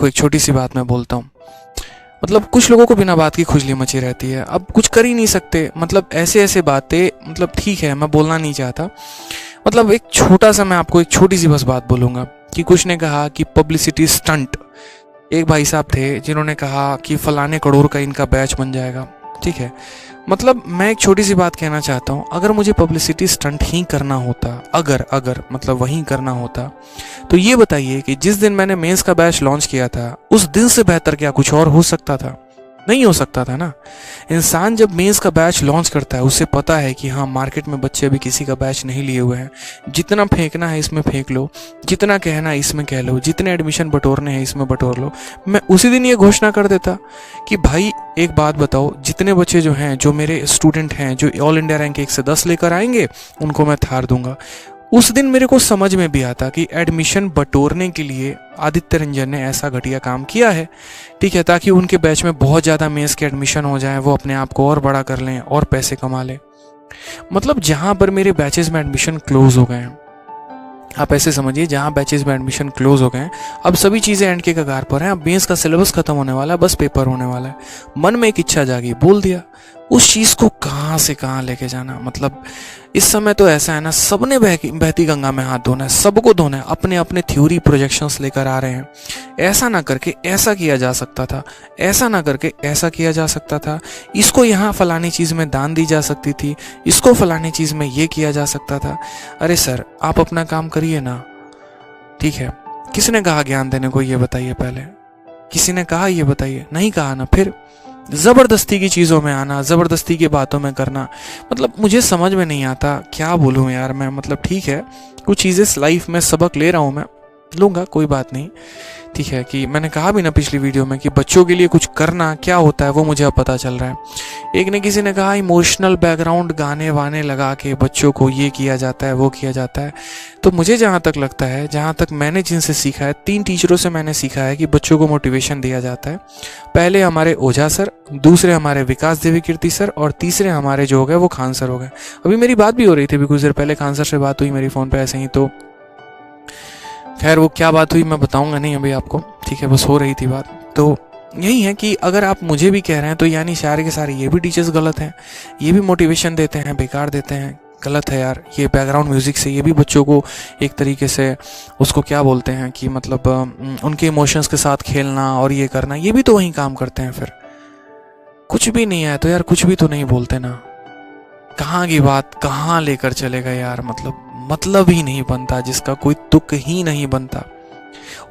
देखो एक छोटी सी बात मैं बोलता हूँ, मतलब कुछ लोगों को बिना बात की खुजली मची रहती है, अब कुछ कर ही नहीं सकते। मतलब ऐसे ऐसे बातें, मतलब ठीक है मैं बोलना नहीं चाहता, मतलब एक छोटा सा मैं आपको एक छोटी सी बस बात बोलूँगा कि कुछ ने कहा कि पब्लिसिटी स्टंट। एक भाई साहब थे जिन्होंने कहा कि फलाने करोड़ का इनका बैच बन जाएगा, ठीक है। मतलब मैं एक छोटी सी बात कहना चाहता हूँ, अगर मुझे पब्लिसिटी स्टंट ही करना होता, अगर अगर मतलब वही करना होता, तो ये बताइए कि जिस दिन मैंने मेंस का बैच लॉन्च किया था उस दिन से बेहतर क्या कुछ और हो सकता था? नहीं हो सकता था ना। इंसान जब मेंस का बैच लॉन्च करता है उसे पता है कि हाँ मार्केट में बच्चे अभी किसी का बैच नहीं लिए हुए हैं, जितना फेंकना है इसमें फेंक लो, जितना कहना है इसमें कह लो, जितने एडमिशन बटोरने हैं इसमें बटोर लो। मैं उसी दिन ये घोषणा कर देता कि भाई एक बात बताओ, जितने बच्चे जो हैं, जो मेरे स्टूडेंट हैं, जो ऑल इंडिया रैंक 1 से 10 लेकर आएंगे उनको मैं थार दूंगा। उस दिन मेरे को समझ में भी आता कि एडमिशन बटोरने के लिए आदित्य रंजन ने ऐसा घटिया काम किया है, ठीक है, ताकि उनके बैच में बहुत ज़्यादा मेंस के एडमिशन हो जाए, वो अपने आप को और बड़ा कर लें और पैसे कमा लें। मतलब जहाँ पर मेरे बैचेस में एडमिशन क्लोज हो गए हैं, आप ऐसे समझिए जहाँ बैचेस में एडमिशन क्लोज हो गए हैं, अब सभी चीज़ें एंड के कगार पर हैं, अब मेंस का सिलेबस खत्म होने वाला है, बस पेपर होने वाला है। मन में एक इच्छा जागी, बोल दिया। उस चीज़ को कहाँ से कहाँ लेके जाना, मतलब इस समय तो ऐसा है ना, सबने बहती गंगा में हाथ धोना है, सबको धोना है, अपने अपने थ्योरी प्रोजेक्शंस लेकर आ रहे हैं। ऐसा ना करके ऐसा किया जा सकता था, ऐसा ना करके ऐसा किया जा सकता था, इसको यहाँ फलानी चीज़ में दान दी जा सकती थी, इसको फलानी चीज़ में ये किया जा सकता था। अरे सर आप अपना काम करिए ना, ठीक है। किसने कहा ज्ञान देने को, ये बताइए पहले, किसी ने कहा ये बताइए? नहीं कहा ना। फिर ज़बरदस्ती की चीज़ों में आना, ज़बरदस्ती की बातों में करना, मतलब मुझे समझ में नहीं आता क्या बोलूँ यार मैं। मतलब ठीक है कुछ चीज़ें लाइफ में सबक ले रहा हूँ मैं, लूँगा, कोई बात नहीं, ठीक है। कि मैंने कहा भी ना पिछली वीडियो में कि बच्चों के लिए कुछ करना क्या होता है वो मुझे अब पता चल रहा है। एक ने किसी ने कहा इमोशनल बैकग्राउंड गाने वाने लगा के बच्चों को ये किया जाता है वो किया जाता है। तो मुझे जहाँ तक लगता है, जहाँ तक मैंने जिनसे सीखा है, 3 टीचरों से मैंने सीखा है कि बच्चों को मोटिवेशन दिया जाता है। पहले हमारे ओझा सर, दूसरे हमारे विकास देवी कीर्ति सर, और तीसरे हमारे जो हो गए वो खान सर हो गए। अभी मेरी बात भी हो रही थी, अभी कुछ देर पहले खान सर से बात हुई मेरी फ़ोन पर ऐसे ही, तो खैर वो क्या बात हुई मैं बताऊंगा नहीं अभी आपको, ठीक है, बस हो रही थी बात। तो यही है कि अगर आप मुझे भी कह रहे हैं तो यानी सारे के सारे ये भी टीचर्स गलत हैं, ये भी मोटिवेशन देते हैं बेकार देते हैं, गलत है यार। ये बैकग्राउंड म्यूज़िक से ये भी बच्चों को एक तरीके से उसको क्या बोलते हैं कि मतलब उनके इमोशंस के साथ खेलना और ये करना, ये भी तो वही काम करते हैं। फिर कुछ भी नहीं है तो यार कुछ भी तो नहीं बोलते ना, कहाँ की बात कहाँ लेकर चलेगा यार। मतलब ही नहीं बनता, जिसका कोई तुक ही नहीं बनता।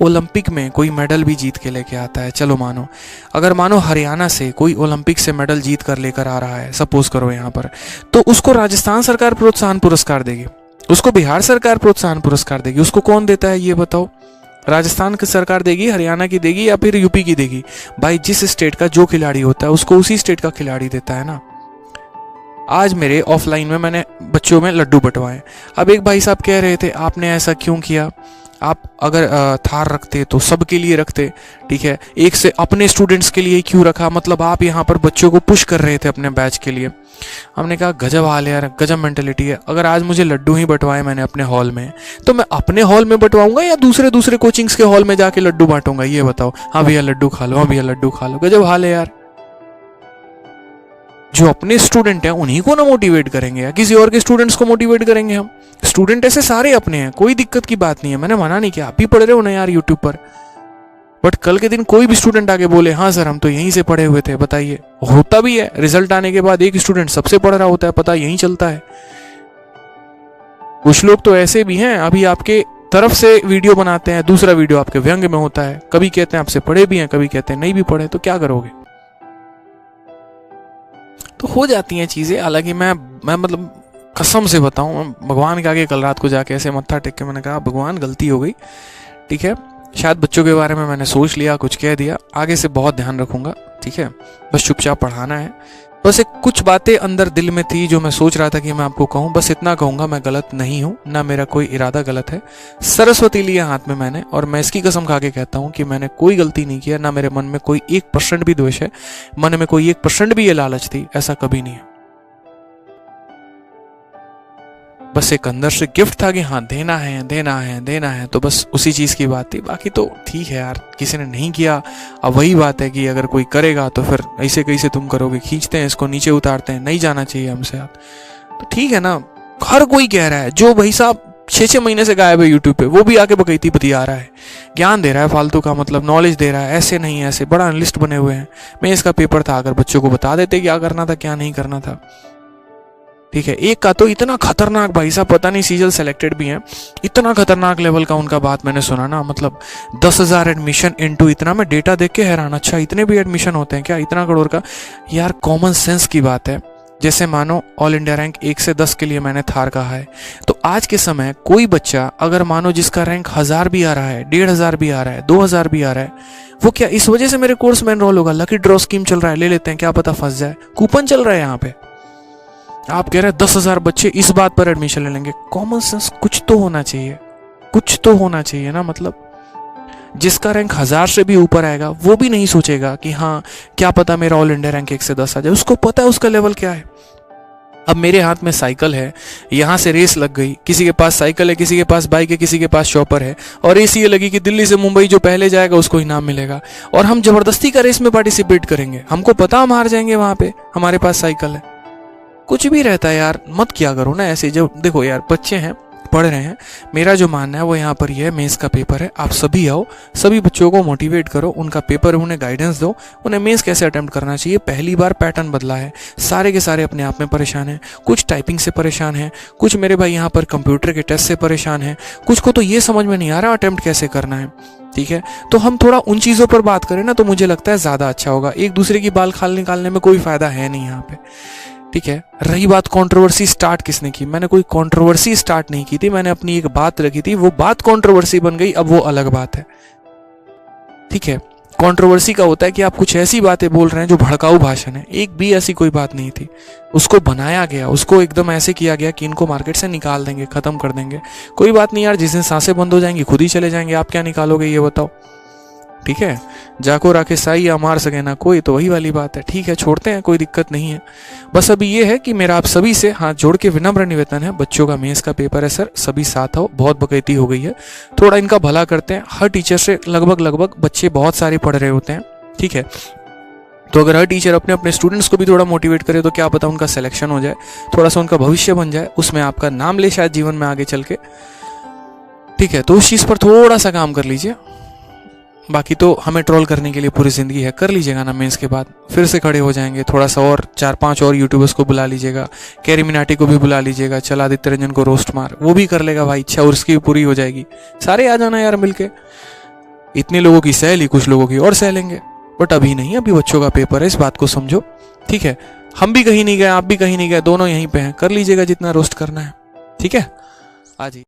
ओलंपिक में कोई मेडल भी जीत के लेके आता है, चलो मानो, अगर मानो हरियाणा से कोई ओलंपिक से मेडल जीत कर लेकर आ रहा है, सपोज करो यहाँ पर, तो उसको राजस्थान सरकार प्रोत्साहन पुरस्कार देगी, उसको बिहार सरकार प्रोत्साहन पुरस्कार देगी, उसको कौन देता है ये बताओ? राजस्थान की सरकार देगी, हरियाणा की देगी, या फिर यूपी की देगी? भाई जिस स्टेट का जो खिलाड़ी होता है उसको उसी स्टेट का खिलाड़ी देता है ना। आज मेरे ऑफलाइन में मैंने बच्चों में लड्डू बंटवाए। अब एक भाई साहब कह रहे थे आपने ऐसा क्यों किया, आप अगर थार रखते तो सबके लिए रखते, ठीक है, एक से अपने स्टूडेंट्स के लिए क्यों रखा? मतलब आप यहाँ पर बच्चों को पुश कर रहे थे अपने बैच के लिए। हमने कहा गजब हाल है यार, गजब मेंटेलिटी है। अगर आज मुझे लड्डू ही बंटवाए मैंने अपने हॉल में, तो मैं अपने हॉल में बंटवाऊंगा या दूसरे कोचिंग्स के हॉल में जाके लड्डू बांटूंगा? ये बताओ। हाँ भैया लड्डू खा लो, हाँ भैया लड्डू खा लो, गजब हाल है यार। जो अपने स्टूडेंट हैं उन्हीं को ना मोटिवेट करेंगे या किसी और के स्टूडेंट्स को मोटिवेट करेंगे हम? स्टूडेंट ऐसे सारे अपने हैं, कोई दिक्कत की बात नहीं है, मैंने मना नहीं किया, आप भी पढ़ रहे हो ना यार यूट्यूब पर। बट कल के दिन कोई भी स्टूडेंट आके बोले हाँ सर हम तो यहीं से पढ़े हुए थे, बताइए, होता भी है। रिजल्ट आने के बाद एक स्टूडेंट सबसे पढ़ रहा होता है, पता यहीं चलता है। कुछ लोग तो ऐसे भी हैं, अभी आपके तरफ से वीडियो बनाते हैं, दूसरा वीडियो आपके व्यंग में होता है, कभी कहते हैं आपसे पढ़े भी हैं, कभी कहते हैं नहीं भी पढ़े, तो क्या करोगे? तो हो जाती हैं चीज़ें। हालांकि मैं मतलब कसम से बताऊं, भगवान के आगे कल रात को जाके ऐसे मत्था टेक के मैंने कहा भगवान गलती हो गई, ठीक है, शायद बच्चों के बारे में मैंने सोच लिया, कुछ कह दिया, आगे से बहुत ध्यान रखूंगा, ठीक है, बस चुपचाप पढ़ाना है। बस एक कुछ बातें अंदर दिल में थी जो मैं सोच रहा था कि मैं आपको कहूँ, बस इतना कहूँगा, मैं गलत नहीं हूँ, ना मेरा कोई इरादा गलत है। सरस्वती लिया हाथ में मैंने, और मैं इसकी कसम खा के कहता हूँ कि मैंने कोई गलती नहीं किया, ना मेरे मन में कोई 1% भी द्वेष है, मन में कोई 1% भी ये लालच थी, ऐसा कभी नहीं है। बस एक अंदर से गिफ्ट था कि हाँ देना है देना है देना है, तो बस उसी चीज़ की बात थी। बाकी तो ठीक है यार, किसी ने नहीं किया। अब वही बात है कि अगर कोई करेगा तो फिर ऐसे कैसे तुम करोगे, खींचते हैं इसको नीचे उतारते हैं, नहीं जाना चाहिए हमसे यार। तो ठीक है ना, हर कोई कह रहा है, जो भाई साहब 6-6 महीने से गायब है यूट्यूब पे, वो भी आके बकैती बतिया रहा है, ज्ञान दे रहा है फालतू का, मतलब नॉलेज दे रहा है, ऐसे नहीं ऐसे, बड़ा एनालिस्ट बने हुए हैं। मैं इसका पेपर था, अगर बच्चों को बता देते क्या करना था क्या नहीं करना था। ठीक है, एक का तो इतना खतरनाक भाई साहब, पता नहीं सीजल सेलेक्टेड भी हैं, इतना खतरनाक लेवल का उनका बात मैंने सुना ना, मतलब 10,000 एडमिशन इनटू इतना, मैं डेटा देख के हैरान, अच्छा इतने भी एडमिशन होते हैं क्या, इतना करोड़ का। यार कॉमन सेंस की बात है। जैसे मानो ऑल इंडिया रैंक 1 से 10 के लिए मैंने थार कहा है, तो आज के समय कोई बच्चा अगर मानो जिसका रैंक 1000 भी आ रहा है, 1500 भी आ रहा है, 2000 भी आ रहा है, वो क्या इस वजह से मेरे कोर्स में एनरोल होगा? लकी ड्रॉ स्कीम चल रहा है, ले लेते हैं, क्या पता फंस जाए, कूपन चल रहा है यहाँ पे। आप कह रहे हैं 10,000 बच्चे इस बात पर एडमिशन ले लेंगे। कॉमन सेंस कुछ तो होना चाहिए, कुछ तो होना चाहिए ना। मतलब जिसका रैंक 1000 से भी ऊपर आएगा वो भी नहीं सोचेगा कि हाँ क्या पता मेरा ऑल इंडिया रैंक 1 से 10 आ जाए, उसको पता है उसका लेवल क्या है। अब मेरे हाथ में साइकिल है, यहाँ से रेस लग गई, किसी के पास साइकिल है, किसी के पास बाइक है, किसी के पास शॉपर है, और रेस ये लगी कि दिल्ली से मुंबई जो पहले जाएगा उसको इनाम मिलेगा, और हम जबरदस्ती का रेस में पार्टिसिपेट करेंगे, हमको पता हम हार जाएंगे वहां पे, हमारे पास साइकिल है। कुछ भी रहता है यार, मत किया करो ना ऐसे। जो देखो यार, बच्चे हैं, पढ़ रहे हैं, मेरा जो मानना है वो यहाँ पर ये है, मेंस का पेपर है, आप सभी आओ, सभी बच्चों को मोटिवेट करो, उनका पेपर, उन्हें गाइडेंस दो, उन्हें मेंस कैसे अटेम्प्ट करना चाहिए। पहली बार पैटर्न बदला है, सारे के सारे अपने आप में परेशान हैं, कुछ टाइपिंग से परेशान हैं, कुछ मेरे भाई यहाँ पर कंप्यूटर के टेस्ट से परेशान हैं, कुछ को तो ये समझ में नहीं आ रहा अटेम्प्ट कैसे करना है। ठीक है, तो हम थोड़ा उन चीज़ों पर बात करें ना, तो मुझे लगता है ज़्यादा अच्छा होगा। एक दूसरे की बाल खाल निकालने में कोई फायदा है नहीं यहाँ पे। ठीक है, रही बात कंट्रोवर्सी स्टार्ट किसने की, मैंने कोई कंट्रोवर्सी स्टार्ट नहीं की थी, मैंने अपनी एक बात रखी थी, वो बात कंट्रोवर्सी बन गई, अब वो अलग बात है। ठीक है, कंट्रोवर्सी का होता है कि आप कुछ ऐसी बातें बोल रहे हैं जो भड़काऊ भाषण है, एक भी ऐसी कोई बात नहीं थी, उसको बनाया गया, उसको एकदम ऐसे किया गया कि इनको मार्केट से निकाल देंगे, खत्म कर देंगे। कोई बात नहीं यार, जिस दिन सांसें बंद हो जाएंगी खुद ही चले जाएंगे, आप क्या निकालोगे ये बताओ। ठीक है, जाको राखे साई या मार सके ना कोई, तो वही वाली बात है। ठीक है, छोड़ते हैं, कोई दिक्कत नहीं है। बस अभी ये है कि मेरा आप सभी से हाथ जोड़ के विनम्र निवेदन है, बच्चों का मेंस का पेपर है सर, सभी साथ आओ, बहुत बकैती हो गई है, थोड़ा इनका भला करते हैं। हर टीचर से लगभग बच्चे बहुत सारे पढ़ रहे होते हैं। ठीक है, तो अगर हर टीचर अपने अपने स्टूडेंट्स को भी थोड़ा मोटिवेट करे तो क्या पता उनका सिलेक्शन हो जाए, थोड़ा सा उनका भविष्य बन जाए, उसमें आपका नाम ले शायद जीवन में आगे चल के। ठीक है, तो उस चीज़ पर थोड़ा सा काम कर लीजिए। बाकी तो हमें ट्रोल करने के लिए पूरी ज़िंदगी है, कर लीजिएगा ना, मेंस के बाद फिर से खड़े हो जाएंगे। थोड़ा सा और 4-5 और यूट्यूबर्स को बुला लीजिएगा, कैरी मिनाटी को भी बुला लीजिएगा, चल आदित्य रंजन को रोस्ट मार, वो भी कर लेगा भाई, इच्छा और उसकी भी पूरी हो जाएगी। सारे आ जाना यार मिलके, इतने लोगों की सह ली, कुछ लोगों की और सह लेंगे, बट अभी नहीं, अभी बच्चों का पेपर है, इस बात को समझो। ठीक है, हम भी कहीं नहीं गए, आप भी कहीं नहीं गए, दोनों यहीं पे हैं, कर लीजिएगा जितना रोस्ट करना है। ठीक है, आज ही